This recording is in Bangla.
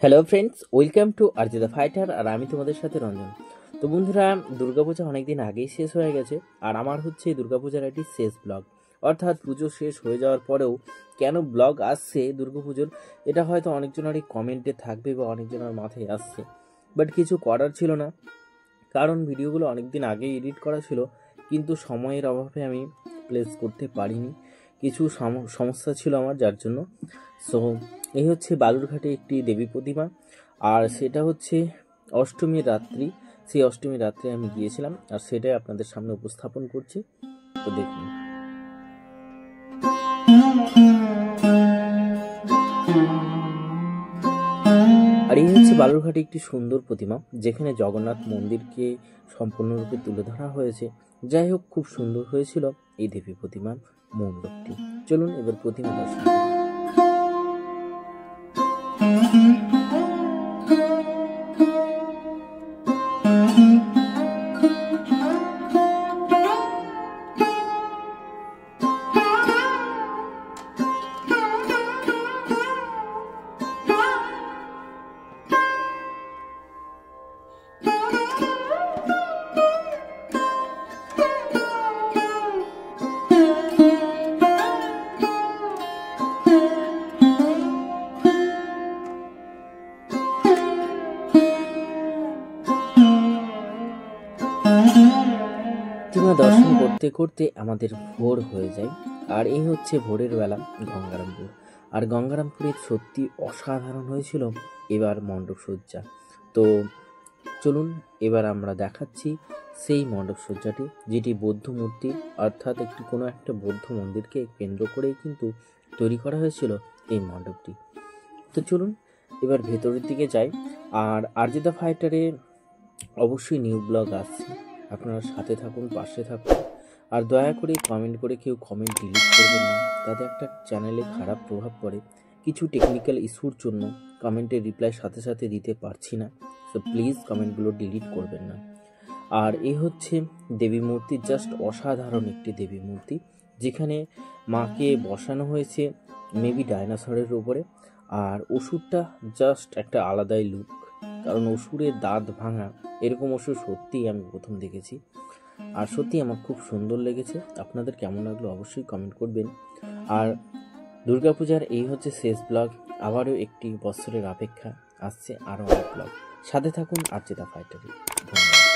Hello friends, welcome to RJ the fighter. আর আমি তোমাদের সাথে রঞ্জন। তো বন্ধুরা, দুর্গাপূজা অনেকদিন আগেই শেষ হয়ে গেছে, আর আমার হচ্ছে দুর্গাপূজার একটি শেষ ব্লগ। অর্থাৎ পুজো শেষ হয়ে যাওয়ার পরেও কেন ব্লগ আসছে দুর্গাপুজোর, এটা হয়তো অনেকজনেরই কমেন্টে থাকবে বা অনেকজনের মাথায় আসছে, বাট কিছু করার ছিল না, কারণ ভিডিওগুলো অনেকদিন আগে এডিট করা ছিল, কিন্তু সময়ের অভাবে আমি প্লেস করতে পারিনি। কিছু সমস্যা ছিল আমার, যার জন্য। সো এই হচ্ছে বালুরঘাটে একটি দেবী প্রতিমা, আর সেটা হচ্ছে অষ্টমীর রাত্রি। সেই অষ্টমীর রাত্রে আমি গিয়েছিলাম, আর সেটাই আপনাদের সামনে উপস্থাপন করছি। তো দেখুন। আর এই হচ্ছে বালুরঘাটে একটি সুন্দর প্রতিমা, যেখানে জগন্নাথ মন্দিরকে সম্পূর্ণরূপে তুলে ধরা হয়েছে। যাই হোক, খুব সুন্দর হয়েছিল এই দেবী প্রতিমার মণ্ডপটি। চলুন এবার প্রতিমা দর্শন করি। প্রতিমা দর্শন করতে করতে আমাদের ভোর হয়ে যায়, আর এই হচ্ছে ভোরের বেলা গঙ্গারামপুর। আর গঙ্গারামপুরের সত্যি অসাধারণ হয়েছিল এবার মণ্ডপসজ্জা। তো চলুন এবার আমরা দেখাচ্ছি সেই মণ্ডপসজ্জাটি, যেটি বৌদ্ধ মূর্তি, অর্থাৎ কোনো একটা বৌদ্ধ মন্দিরকে কেন্দ্র করেই কিন্তু তৈরি করা হয়েছিল এই মণ্ডপটি। তো চলুন এবার ভেতরের দিকে যাই। আর আরজে দ্য ফাইটারে অবশ্যই নিউ ব্লগ আসছে, আপনারা সাথে থাকুন, পাশে থাকুন। আর দয়া করে কমেন্ট করে কেউ কমেন্ট ডিলিট করবেন না, তাতে একটা চ্যানেলে খারাপ প্রভাব পড়ে। কিছু টেকনিক্যাল ইস্যুর জন্য কমেন্টের রিপ্লাই সাথে সাথে দিতে পারছি না, সো প্লিজ কমেন্টগুলো ডিলিট করবেন না। আর এই হচ্ছে দেবী মূর্তি, জাস্ট অসাধারণ একটি দেবী মূর্তি, যেখানে মাকে বসানো হয়েছে মেবি ডাইনোসরের উপরে। আর অসুরটা জাস্ট একটা আলাদাই লুক, কারণ অসুরের দাঁত ভাঙা, এরকম অসুর সত্যিই আমি প্রথম দেখেছি। আর সত্যি আমার খুব সুন্দর লেগেছে। আপনাদের কেমন লাগলো অবশ্যই কমেন্ট করবেন। আর দুর্গাপূজার এই হচ্ছে শেষ ব্লগ। আবারও একটি বছরের অপেক্ষা, আসছে আরও অনেক ব্লগ। সাথে থাকুন আরজে দ্য ফাইটারে। ধন্যবাদ।